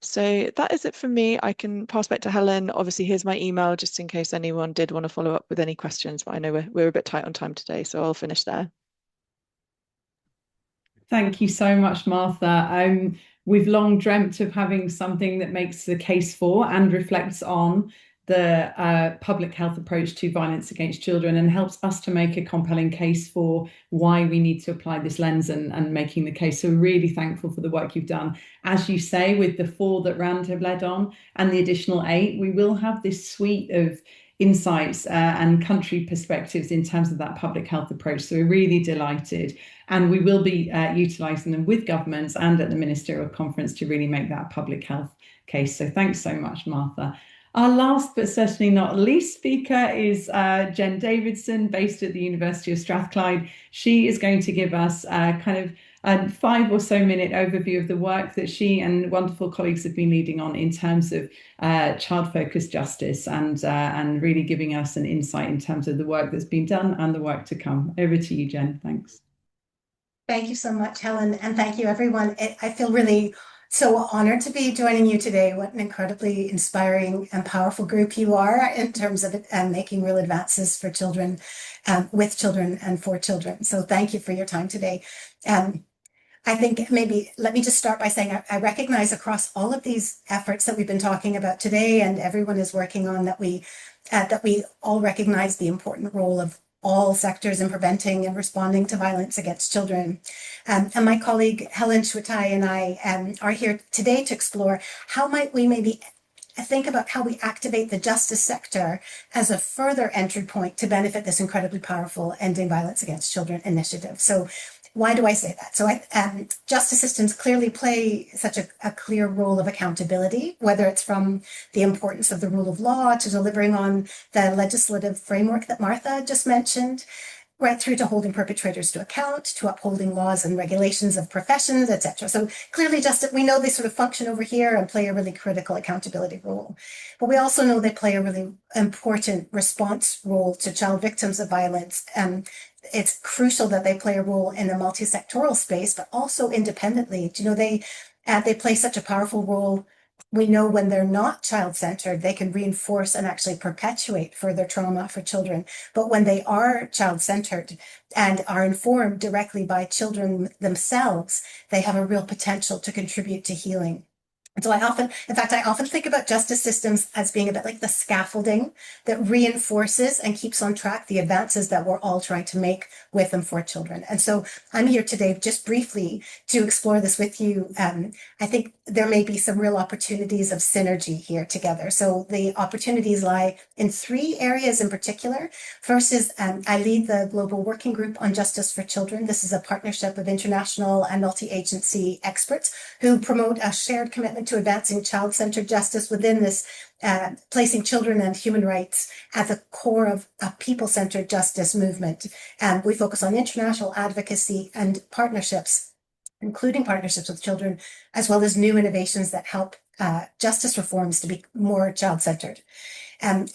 So that is it for me. I can pass back to Helen. Obviously, here's my email just in case anyone did want to follow up with any questions, but I know we're a bit tight on time today, so I'll finish there.
Thank you so much, Martha. We've long dreamt of having something that makes the case for and reflects on the public health approach to violence against children and helps us to make a compelling case for why we need to apply this lens and making the case. So we're really thankful for the work you've done. As you say, with the 4 that Rand have led on and the additional 8, we will have this suite of insights and country perspectives in terms of that public health approach. So we're really delighted. And we will be utilising them with governments and at the ministerial conference to really make that public health case. So thanks so much, Martha. Our last but certainly not least speaker is Jen Davidson, based at the University of Strathclyde. She is going to give us kind of a 5 or so minute overview of the work that she and wonderful colleagues have been leading on in terms of child-focused justice and really giving us an insight in terms of the work that's been done and the work to come. Over to you, Jen. Thanks.
Thank you so much, Helen, and thank you, everyone. I feel really so honored to be joining you today. What an incredibly inspiring and powerful group you are in terms of making real advances for children, with children and for children. So thank you for your time today. I think maybe let me just start by saying I recognize across all of these efforts that we've been talking about today and everyone is working on that we all recognize the important role of all sectors in preventing and responding to violence against children. And my colleague Helen Shwitai and I are here today to explore how might we maybe think about how we activate the justice sector as a further entry point to benefit this incredibly powerful Ending Violence Against Children initiative. So why do I say that? So justice systems clearly play such a clear role of accountability, whether it's from the importance of the rule of law to delivering on the legislative framework that Martha just mentioned, right through to holding perpetrators to account, to upholding laws and regulations of professions, etc. So clearly we know they sort of function over here and play a really critical accountability role. But we also know they play a really important response role to child victims of violence. It's crucial that they play a role in a multi-sectoral space, but also independently. You know, they play such a powerful role. We know when they're not child-centered, they can reinforce and actually perpetuate further trauma for children. But when they are child-centered and are informed directly by children themselves, they have a real potential to contribute to healing. And so I often think about justice systems as being a bit like the scaffolding that reinforces and keeps on track the advances that we're all trying to make with and for children. And so I'm here today just briefly to explore this with you. I think there may be some real opportunities of synergy here together. So the opportunities lie in 3 areas in particular. First is I lead the Global Working Group on Justice for Children. This is a partnership of international and multi-agency experts who promote a shared commitment to advancing child-centered justice within this, placing children and human rights at the core of a people-centered justice movement. We focus on international advocacy and partnerships, including partnerships with children, as well as new innovations that help justice reforms to be more child-centered. And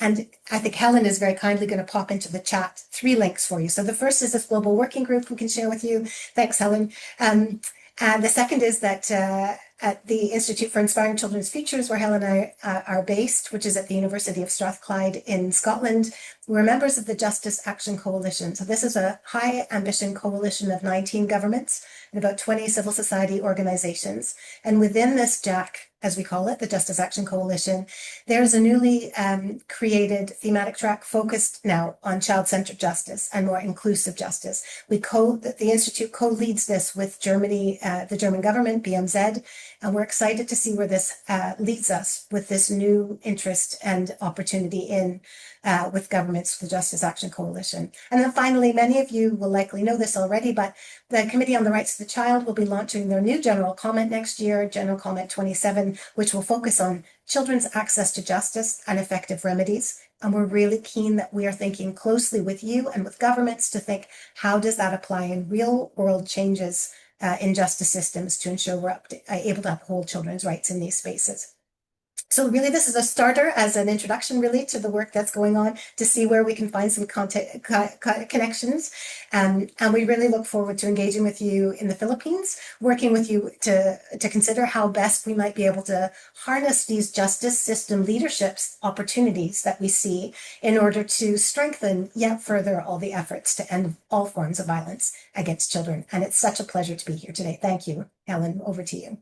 I think Helen is very kindly going to pop into the chat 3 links for you. So the first is this global working group we can share with you. Thanks, Helen. And the second is that at the Institute for Inspiring Children's Futures, where Helen and I are based, which is at the University of Strathclyde in Scotland, we're members of the Justice Action Coalition. So this is a high ambition coalition of 19 governments and about 20 civil society organizations. And within this JAC, as we call it, the Justice Action Coalition, there's a newly created thematic track focused now on child-centered justice and more inclusive justice. The Institute co-leads this with Germany, the German government, BMZ, and we're excited to see where this leads us with this new interest and opportunity with governments, the Justice Action Coalition. And then finally, many of you will likely know this already, but the Committee on the Rights of the Child will be launching their new general comment next year, General Comment 27, which will focus on children's access to justice and effective remedies. And we're really keen that we are thinking closely with you and with governments to think, how does that apply in real world changes in justice systems to ensure we're able to uphold children's rights in these spaces. So really, this is a starter as an introduction, really, to the work that's going on to see where we can find some connections. And we really look forward to engaging with you in the Philippines, working with you to consider how best we might be able to harness these justice system leaderships opportunities that we see in order to strengthen yet further all the efforts to end all forms of violence against children. And it's such a pleasure to be here today. Thank you. Helen, over to you.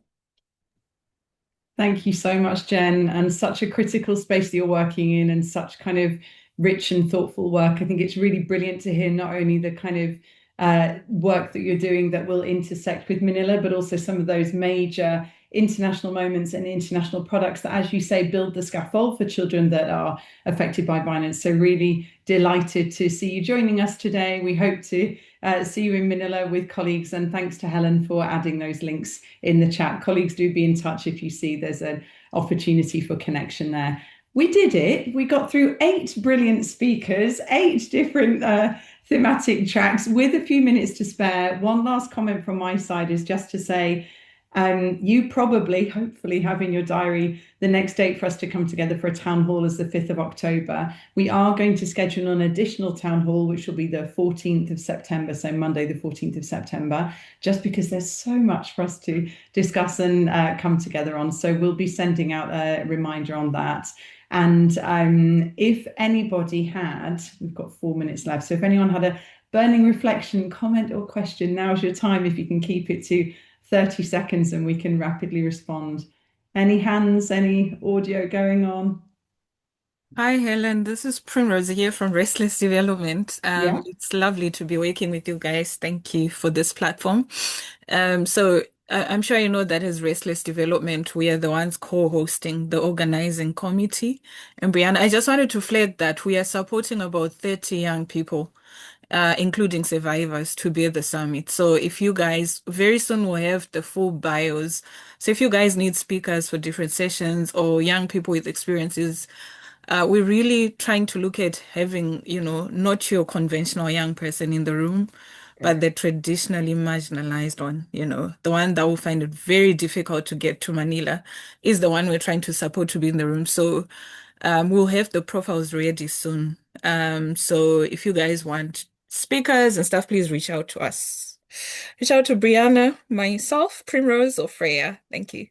Thank you so much, Jen, and such a critical space that you're working in and such kind of rich and thoughtful work. I think it's really brilliant to hear not only the kind of work that you're doing that will intersect with Manila, but also some of those major international moments and international products that, as you say, build the scaffold for children that are affected by violence. So really delighted to see you joining us today. We hope to see you in Manila with colleagues, and thanks to Helen for adding those links in the chat. Colleagues, do be in touch if you see there's an opportunity for connection there. We did it. We got through 8 brilliant speakers, 8 different thematic tracks with a few minutes to spare. One last comment from my side is just to say, you probably, hopefully, have in your diary the next date for us to come together for a town hall is the 5th of October. We are going to schedule an additional town hall, which will be the 14th of September, so Monday, the 14th of September, just because there's so much for us to discuss and come together on. So we'll be sending out a reminder on that. And if anybody had, we've got 4 minutes left. So if anyone had a burning reflection, comment, or question, now's your time. If you can keep it to 30 seconds and we can rapidly respond. Any hands, any audio going on?
Hi, Helen. This is Primrose here from Restless Development.
Yeah.
It's lovely to be working with you guys. Thank you for this platform. I'm sure you know that as Restless Development, we are the ones co-hosting the organizing committee. And Brianna, I just wanted to flag that we are supporting about 30 young people, including survivors, to be at the summit. So if you guys, very soon we'll have the full bios. So if you guys need speakers for different sessions or young people with experiences, we're really trying to look at having, not your conventional young person in the room, but the traditionally marginalized one, the one that will find it very difficult to get to Manila is the one we're trying to support to be in the room. So we'll have the profiles ready soon. So if you guys want speakers and stuff, please reach out to us. Reach out to Brianna, myself, Primrose, or Freya. Thank you.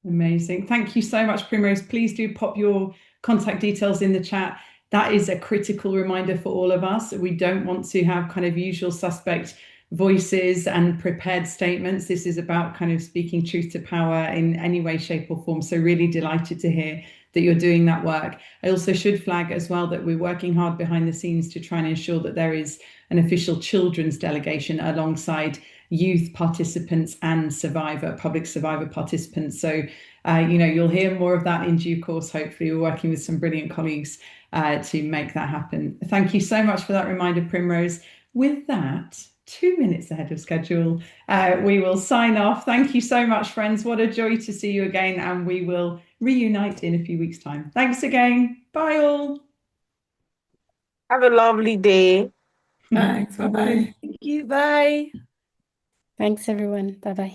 Amazing. Thank you so much, Primrose. Please do pop your contact details in the chat. That is a critical reminder for all of us. We don't want to have kind of usual suspect voices and prepared statements. This is about kind of speaking truth to power in any way, shape, or form. So really delighted to hear that you're doing that work. I also should flag as well that we're working hard behind the scenes to try and ensure that there is an official children's delegation alongside youth participants and public survivor participants. So, you'll hear more of that in due course. Hopefully, we're working with some brilliant colleagues to make that happen. Thank you so much for that reminder, Primrose. With that, 2 minutes ahead of schedule, we will sign off. Thank you so much, friends. What a joy to see you again, and we will reunite in a few weeks' time. Thanks again. Bye all.
Have a lovely day.
Thanks. Bye-bye.
Thank you. Bye.
Thanks, everyone. Bye-bye.